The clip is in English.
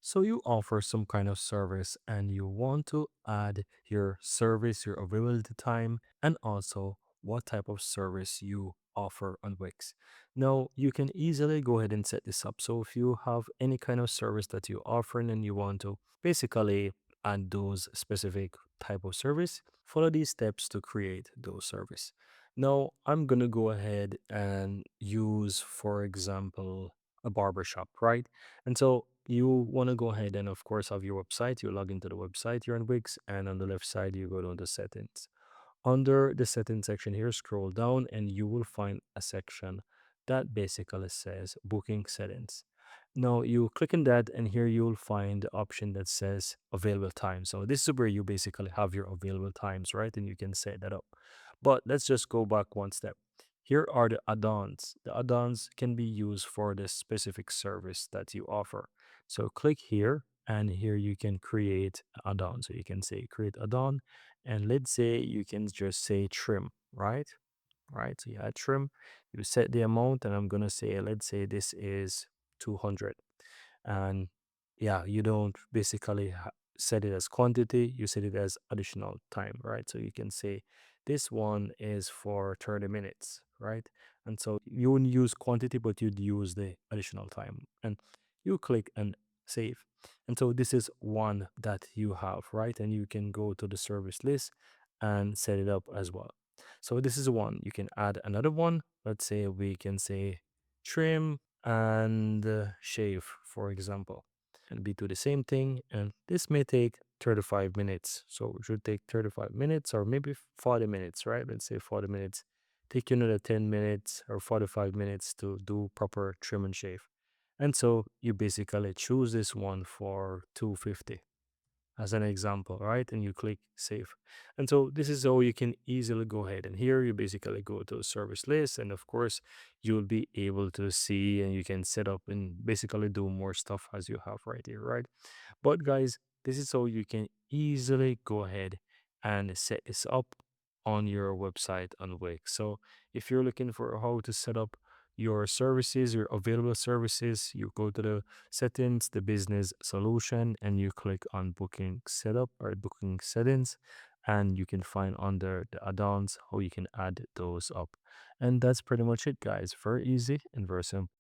So you offer some kind of service and you want to add your service, your availability time, and also what type of service you offer on Wix. Now you can easily go ahead and set this up. So if you have any kind of service that you're offering and you want to basically add those specific type of service, follow these steps to create those service. Now I'm gonna go ahead and use, for example, a barbershop, right? And so you want to go ahead and, of course, have your website. You log into the website here on Wix, and on the left side, you go down to settings. Under the settings section here, scroll down, and you will find a section that basically says booking settings. Now you click on that, and here you'll find the option that says available time. So this is where you basically have your available times, right? And you can set that up. But let's just go back one step. Here are the add-ons. The add-ons can be used for the specific service that you offer. So click here, and here you can create add-on. So you can say create add-on, and let's say you can just say trim, right? Right. So you add trim, you set the amount, and I'm gonna say, let's say this is 200. And yeah, you don't basically set it as quantity, you set it as additional time, right? So you can say this one is for 30 minutes, right? And so you wouldn't use quantity, but you'd use the additional time, and you click and save. And so this is one that you have, right? And you can go to the service list and set it up as well. So this is one. You can add another one. Let's say we can say trim and shave, for example, and be do the same thing. And this may take 35 minutes. So it should take 35 minutes or maybe 40 minutes, right? Let's say 40 minutes. Take you another 10 minutes or 45 minutes to do proper trim and shave. And so you basically choose this one for 250 as an example, right? And you click save. And so this is how you can easily go ahead. And here you basically go to a service list. And of course, you'll be able to see and you can set up and basically do more stuff as you have right here, right? But guys, this is how you can easily go ahead and set this up on your website on Wix. So if you're looking for how to set up your services, your available services, you go to the settings, the business solution, and you click on booking setup or booking settings, and you can find under the add-ons how you can add those up. And that's pretty much it, guys. Very easy and very simple.